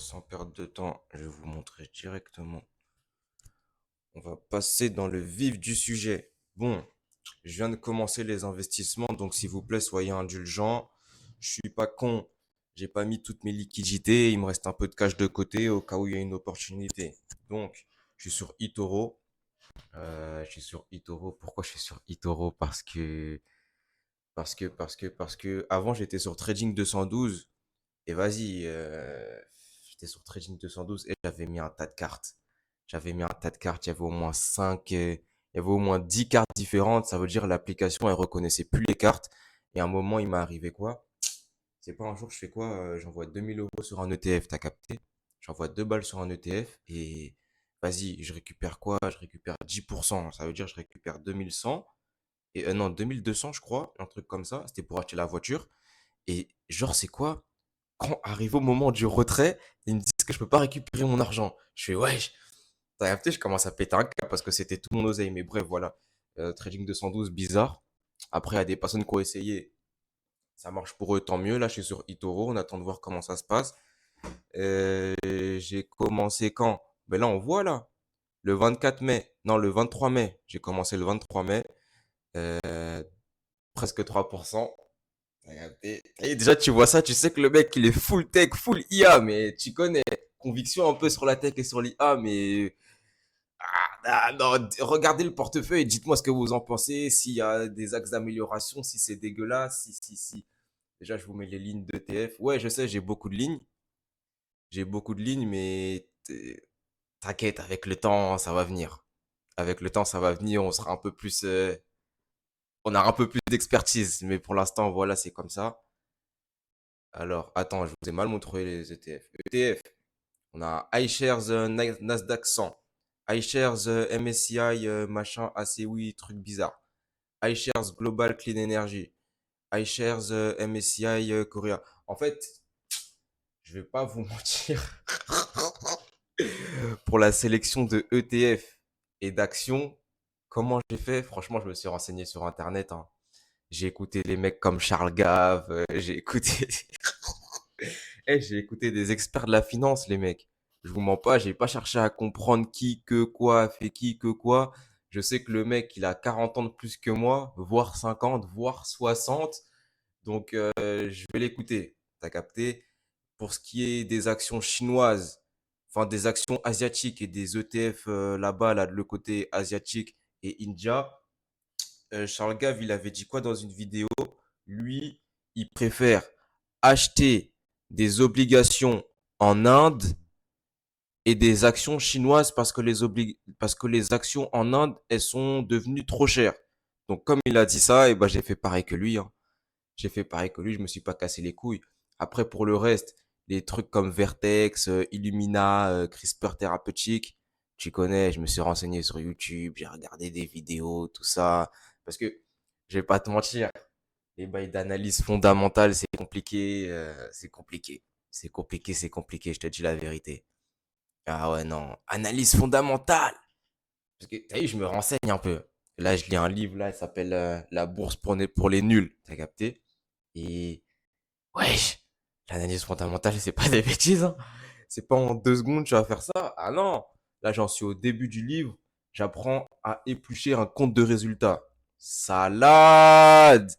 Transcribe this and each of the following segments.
sans perdre de temps, je vais vous montrer directement. On va passer dans le vif du sujet. Bon, je viens de commencer les investissements, donc s'il vous plaît, soyez indulgents. Je suis pas con. J'ai pas mis toutes mes liquidités. Il me reste un peu de cash de côté au cas où il y a une opportunité. Donc, je suis sur eToro. Je suis sur eToro. Pourquoi je suis sur eToro? Parce que avant j'étais sur Trading 212 et vas-y, j'étais sur Trading 212 et j'avais mis un tas de cartes. J'avais mis un tas de cartes, il y avait au moins 5, il y avait au moins 10 cartes différentes. Ça veut dire l'application, elle reconnaissait plus les cartes. Et à un moment, il m'est arrivé quoi? C'est pas un jour, je fais quoi? J'envoie 2 000 € sur un ETF, t'as capté? J'envoie 2 balles sur un ETF et vas-y, je récupère quoi? Je récupère 10%. Ça veut dire je récupère 2100 et non, 2200, je crois, un truc comme ça. C'était pour acheter la voiture. Et genre, c'est quoi? Quand arrive au moment du retrait, ils me disent que je peux pas récupérer mon argent. Je fais, ouais, t'as capté, je commence à péter un câble parce que c'était tout mon oseille. Mais bref, voilà. Trading 212, bizarre. Après, il y a des personnes qui ont essayé. Ça marche pour eux, tant mieux. Là, je suis sur eToro. On attend de voir comment ça se passe. J'ai commencé quand? Ben là, on voit là. Le 24 mai. Non, le 23 mai. J'ai commencé le 23 mai. Euh, presque 3%. Et déjà, tu vois ça, tu sais que le mec, il est full tech, full IA, mais tu connais. Conviction un peu sur la tech et sur l'IA, mais non, regardez le portefeuille et dites-moi ce que vous en pensez, s'il y a des axes d'amélioration, si c'est dégueulasse, si. Déjà, je vous mets les lignes d'ETF. Ouais, je sais, j'ai beaucoup de lignes. J'ai beaucoup de lignes, mais t'inquiète, avec le temps, ça va venir. Avec le temps, ça va venir, on sera un peu plus, on aura un peu plus d'expertise, mais pour l'instant, voilà, c'est comme ça. Alors, attends, je vous ai mal montré les ETF. ETF, on a iShares Nasdaq 100, iShares MSCI machin ACWI, truc bizarre, iShares Global Clean Energy, iShares MSCI Korea. En fait, je vais pas vous mentir, pour la sélection de ETF et d'actions, comment j'ai fait? Franchement, je me suis renseigné sur Internet, hein. J'ai écouté les mecs comme Charles Gave, j'ai écouté j'ai écouté des experts de la finance, les mecs. Je vous mens pas, j'ai pas cherché à comprendre qui, que quoi, fait qui, que quoi. Je sais que le mec, il a 40 ans de plus que moi, voire 50, voire 60. Donc, je vais l'écouter. T'as capté? Pour ce qui est des actions chinoises, enfin des actions asiatiques et des ETF là-bas, là, de le côté asiatique et India, Charles Gave, il avait dit quoi dans une vidéo? Lui, il préfère acheter des obligations en Inde et des actions chinoises parce que les actions en Inde, elles sont devenues trop chères. Donc, comme il a dit ça, et ben, j'ai fait pareil que lui, hein. J'ai fait pareil que lui, je me suis pas cassé les couilles. Après, pour le reste, les trucs comme Vertex, Illumina, CRISPR thérapeutique, tu connais, je me suis renseigné sur YouTube, j'ai regardé des vidéos, tout ça. Parce que, je vais pas te mentir, les bails d'analyse fondamentale, c'est compliqué, c'est compliqué. C'est compliqué, c'est compliqué, je te dis la vérité. Ah ouais, non. Analyse fondamentale. Parce que, t'as vu, je me renseigne un peu. Là, je lis un livre, là, il s'appelle La bourse pour les nuls. T'as capté? Et, wesh, l'analyse fondamentale, c'est pas des bêtises, hein. C'est pas en 2 secondes, tu vas faire ça. Ah non. Là, j'en suis au début du livre. J'apprends à éplucher un compte de résultat. Salade!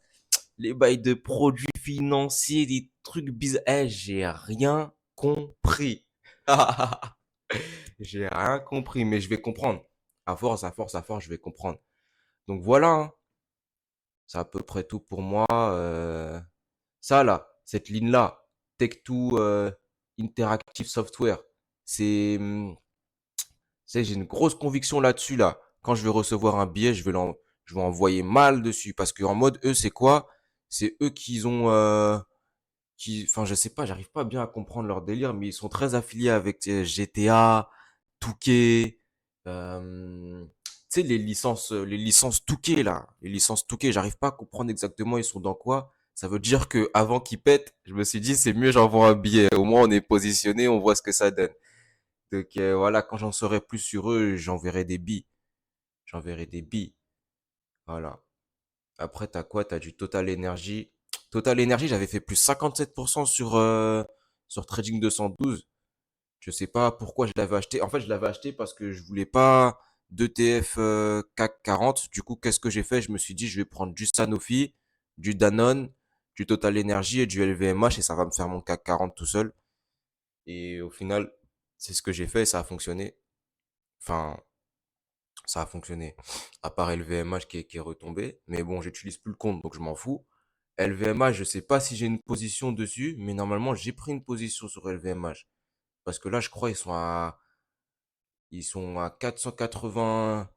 Les bails de produits financiers, des trucs bizarres. Eh, j'ai rien compris. J'ai rien compris, mais je vais comprendre. À force, à force, à force, je vais comprendre. Donc voilà, hein. C'est à peu près tout pour moi. Ça là, cette ligne-là, Tech2 Interactive Software, c'est, j'ai une grosse conviction là-dessus là. Quand je vais recevoir un billet, je vais envoyer mal dessus parce que en mode eux, c'est quoi? C'est eux qui ont enfin, je sais pas, j'arrive pas bien à comprendre leur délire, mais ils sont très affiliés avec GTA, Touquet, tu sais, les licences Touquet, là, les licences Touquet, j'arrive pas à comprendre exactement ils sont dans quoi. Ça veut dire que avant qu'ils pètent, je me suis dit, c'est mieux, j'envoie un billet. Au moins, on est positionné, on voit ce que ça donne. Donc, voilà, quand j'en saurai plus sur eux, j'enverrai des billes. J'enverrai des billes. Voilà. Après, t'as quoi? T'as du Total Energy. Total Energy, j'avais fait plus 57% sur Trading 212. Je sais pas pourquoi je l'avais acheté. En fait, je l'avais acheté parce que je voulais pas d'ETF CAC 40. Du coup, qu'est-ce que j'ai fait? Je me suis dit, je vais prendre du Sanofi, du Danone, du Total Energy et du LVMH et ça va me faire mon CAC 40 tout seul. Et au final, c'est ce que j'ai fait et ça a fonctionné. Enfin, ça a fonctionné. À part LVMH qui est retombé. Mais bon, j'utilise plus le compte, donc je m'en fous. LVMH, je sais pas si j'ai une position dessus, mais normalement, j'ai pris une position sur LVMH. Parce que là, je crois, ils sont à 480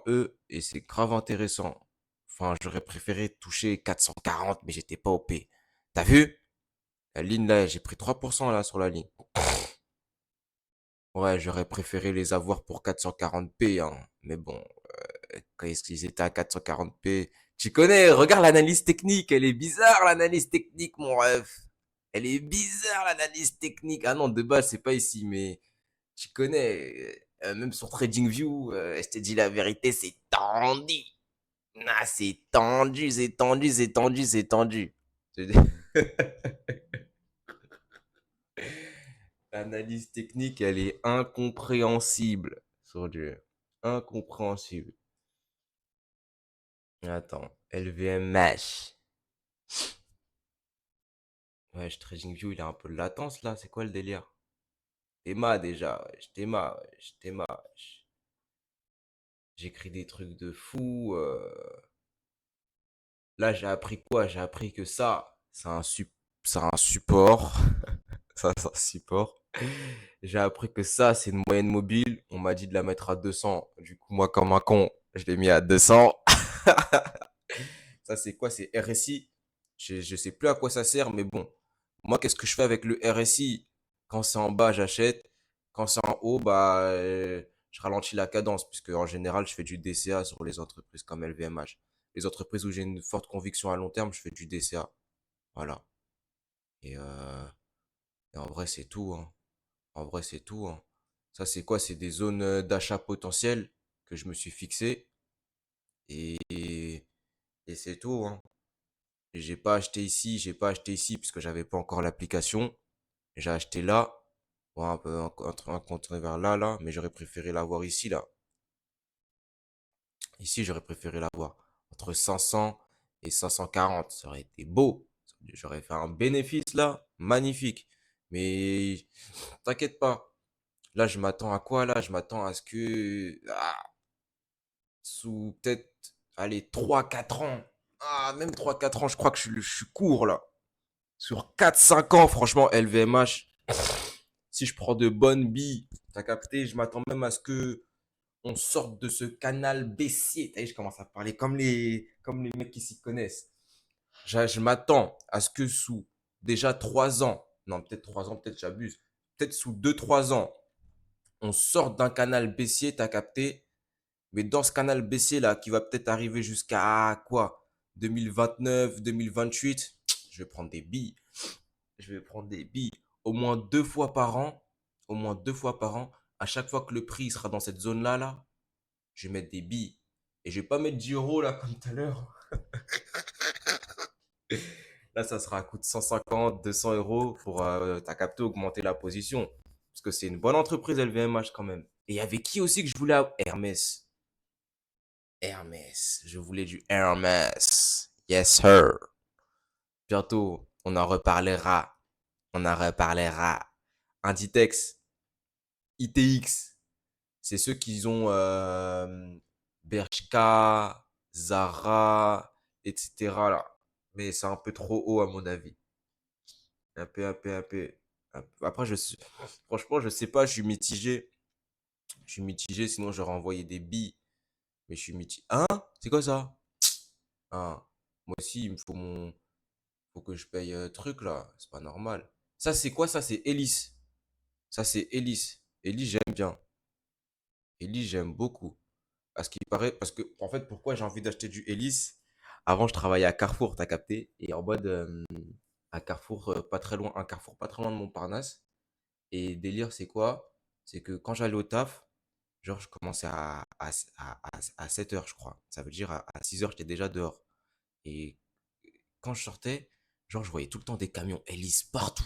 E et c'est grave intéressant. Enfin, j'aurais préféré toucher 440, mais j'étais pas OP. T'as vu? La ligne là, j'ai pris 3% là sur la ligne. Ouais, j'aurais préféré les avoir pour 440p, hein. Mais bon, quand est-ce qu'ils étaient à 440p? Tu connais, regarde l'analyse technique, elle est bizarre l'analyse technique, mon ref. Elle est bizarre l'analyse technique. Ah non, de base, c'est pas ici, mais tu connais, même sur TradingView, je te dis la vérité, c'est tendu. Ah, c'est tendu, c'est tendu, c'est tendu, c'est tendu. Je te dis- L'analyse technique, elle est incompréhensible sur Dieu. Incompréhensible. Attends, LVMH. Ouais, TradingView, il a un peu de latence là. C'est quoi le délire? Théma déjà, wesh. Théma, wesh. Théma, wesh. J'écris des trucs de fou. Là, j'ai appris quoi? J'ai appris que ça, c'est un support. Ça, c'est un support. J'ai appris que ça, c'est une moyenne mobile. On m'a dit de la mettre à 200. Du coup, moi, comme un con, je l'ai mis à 200. Ça, c'est quoi? C'est RSI. Je sais plus à quoi ça sert, mais bon. Moi, qu'est-ce que je fais avec le RSI? Quand c'est en bas, j'achète. Quand c'est en haut, bah, je ralentis la cadence, puisque en général, je fais du DCA sur les entreprises comme LVMH. Les entreprises où j'ai une forte conviction à long terme, je fais du DCA. Voilà. Et, en vrai, c'est tout, hein. En vrai, c'est tout, hein. Ça, c'est quoi? C'est des zones d'achat potentielles que je me suis fixé. Et, et c'est tout, hein. Et j'ai pas acheté ici, j'ai pas acheté ici puisque j'avais pas encore l'application. J'ai acheté là. Ouais, un peu un compte vers là, là, mais j'aurais préféré l'avoir ici, là. Ici, j'aurais préféré l'avoir. Entre 500 et 540. Ça aurait été beau. J'aurais fait un bénéfice, là. Magnifique. Mais, t'inquiète pas. Là, je m'attends à quoi, là? Je m'attends à ce que, sous peut-être, allez, 3 4 ans. Ah, même 3 4 ans, je crois que je suis court, là. Sur 4 5 ans, franchement, LVMH, si je prends de bonnes billes, t'as capté, je m'attends même à ce que on sorte de ce canal baissier. T'as vu, je commence à parler comme les mecs qui s'y connaissent. Je m'attends à ce que sous déjà 3 ans, non, peut-être 3 ans, peut-être j'abuse, peut-être sous 2 3 ans, on sorte d'un canal baissier, t'as capté, mais dans ce canal baissier là, qui va peut-être arriver jusqu'à quoi? 2029, 2028, je vais prendre des billes. Je vais prendre des billes au moins 2 fois par an. Au moins 2 fois par an. À chaque fois que le prix sera dans cette zone-là, là, je vais mettre des billes. Et je vais pas mettre 10 euros là comme tout à l'heure. Là, ça sera à coût de 150, 200 euros pour, t'as capté, augmenter la position. Parce que c'est une bonne entreprise LVMH quand même. Et il y avait qui aussi que je voulais avoir? Hermès. Hermès. Je voulais du Hermès. Yes, sir. Bientôt, on en reparlera. On en reparlera. Inditex. ITX. C'est ceux qui ont Bershka, Zara, etc. là. Mais c'est un peu trop haut à mon avis. Un peu, un peu, un peu. Après, franchement, je sais pas, je suis mitigé. Je suis mitigé, sinon j'aurais envoyé des billes. Mais je suis mitigé. Hein? C'est quoi ça? Ah, moi aussi, il me faut faut que je paye truc là. C'est pas normal. Ça, c'est quoi ça? C'est Hélice. Ça, c'est Hélice. Hélice, j'aime bien. Hélice, j'aime beaucoup. À ce qui paraît, parce que, en fait, pourquoi j'ai envie d'acheter du Hélice? Avant, je travaillais à Carrefour, t'as capté? Et en mode, à Carrefour, pas très loin, un Carrefour pas très loin de Montparnasse. Et délire, c'est quoi? C'est que quand j'allais au taf, genre, je commençais à 7 heures, je crois. Ça veut dire à 6 heures, j'étais déjà dehors. Et quand je sortais, genre, je voyais tout le temps des camions Hélice partout.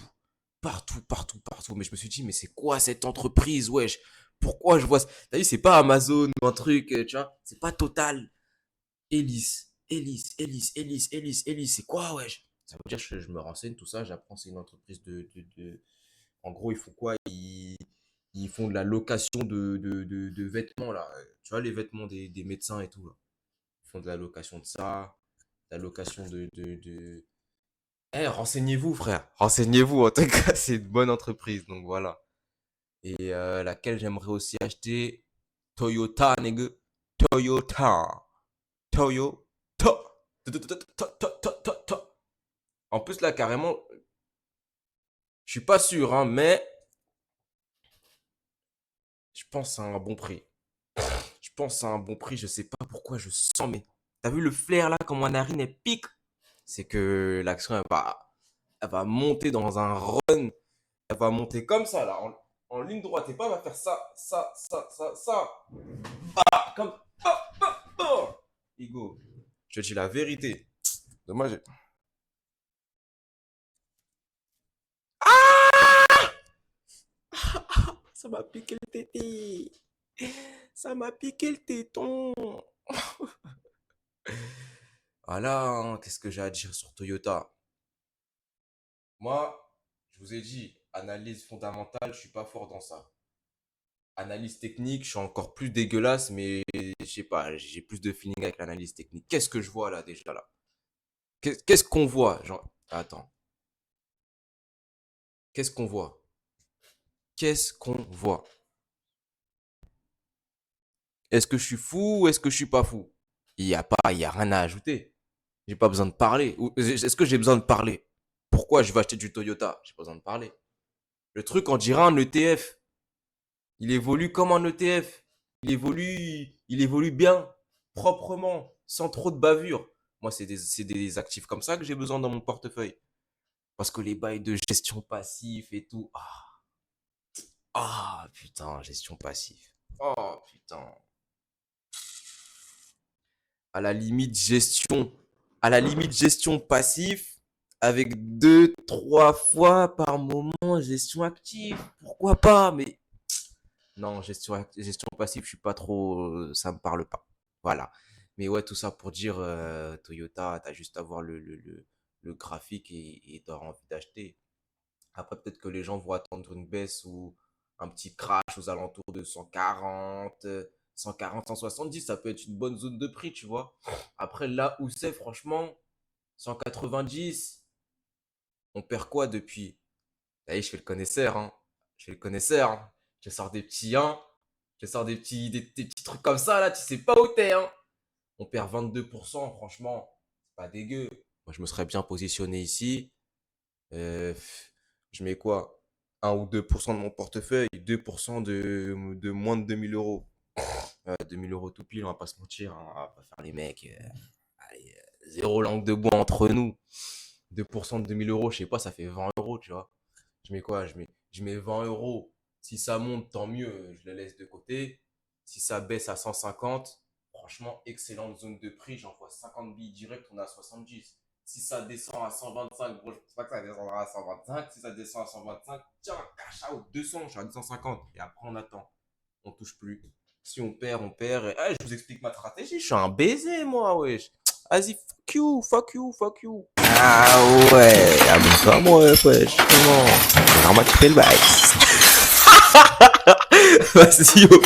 partout, partout, partout. Mais je me suis dit, mais c'est quoi cette entreprise, wesh? Pourquoi je vois ça? T'as vu, c'est pas Amazon ou un truc, tu vois? C'est pas Total. Elis. C'est quoi, wesh? Ça veut dire que je me renseigne, tout ça, j'apprends, c'est une entreprise En gros, ils font quoi? Ils font de la location de vêtements, là. Tu vois, les vêtements des médecins et tout, là. Ils font de la location de ça, de la location Eh, renseignez-vous, frère. Renseignez-vous. En tout cas, c'est une bonne entreprise. Donc voilà. Et laquelle j'aimerais aussi acheter. Toyota, nigga. Toyota. Toyota. En plus, là, carrément, je suis pas sûr, hein, mais je pense à un bon prix. Je pense à un bon prix. Je sais pas pourquoi je sens, mais t'as vu le flair là, comme ma narine elle pique? C'est que l'action, elle va monter dans un run. Elle va monter comme ça, là, en ligne droite. Et pas, elle va faire ça. Ah, comme. Igo, je te dis la vérité. Dommage. Ça m'a piqué le tété. Ça m'a piqué le téton. Voilà, hein, qu'est-ce que j'ai à dire sur Toyota? Moi, je vous ai dit, analyse fondamentale, je suis pas fort dans ça. Analyse technique, je suis encore plus dégueulasse, mais je sais pas, j'ai plus de feeling avec l'analyse technique. Qu'est-ce que je vois là déjà là? Qu'est-ce qu'on voit? Genre, attends, qu'est-ce qu'on voit? Qu'est-ce qu'on voit? Est-ce que je suis fou ou est-ce que je suis pas fou? Il y a rien à ajouter. J'ai pas besoin de parler. Est-ce que j'ai besoin de parler? Pourquoi je vais acheter du Toyota? J'ai pas besoin de parler. Le truc, on dirait un ETF. Il évolue comme un ETF. Il évolue bien, proprement, sans trop de bavure. Moi, c'est des actifs comme ça que j'ai besoin dans mon portefeuille. Parce que les bails de gestion passive et tout. Putain, gestion passive. Oh, putain. À la limite, à la limite, gestion passif avec deux, trois fois par moment, gestion active. Pourquoi pas? Mais non, gestion passive, je suis pas trop, ça me parle pas. Voilà. Mais ouais, tout ça pour dire, Toyota, t'as juste à voir le graphique et t'auras envie d'acheter. Après, peut-être que les gens vont attendre une baisse ou un petit crash aux alentours de 140, 140, 170. Ça peut être une bonne zone de prix, tu vois. Après, là où c'est, franchement, 190, on perd quoi depuis? Allez, je fais le connaisseur, hein. Je fais le connaisseur, hein. Je sors des petits 1, je sors des petits trucs comme ça, là, tu sais pas où t'es, hein. On perd 22%, franchement, c'est pas dégueu. Moi, je me serais bien positionné ici. Euh, je mets quoi? 1 ou 2% de mon portefeuille, 2% de moins de 2 000 euros. 2 000 euros tout pile, on va pas se mentir, hein, on va pas faire les mecs. Allez, zéro langue de bois entre nous. 2% de 2 000 euros, je sais pas, ça fait 20 euros, tu vois. Je mets quoi? Je mets 20 euros. Si ça monte, tant mieux, je le laisse de côté. Si ça baisse à 150, franchement, excellente zone de prix. J'envoie 50 billes direct, on est à 70. Si ça descend à 125, gros, je pense pas que ça descendra à 125. Si ça descend à 125, tiens, cash out 200, je suis à 250. Et après, on attend. On touche plus. Si on perd, on perd. Et, je vous explique ma stratégie. Je suis un baiser, moi, wesh. Vas-y, fuck you, fuck you, fuck you. Ah ouais, abonne-toi à moi, wesh. Comment? C'est normal, tu fais le bail. Vas-y, au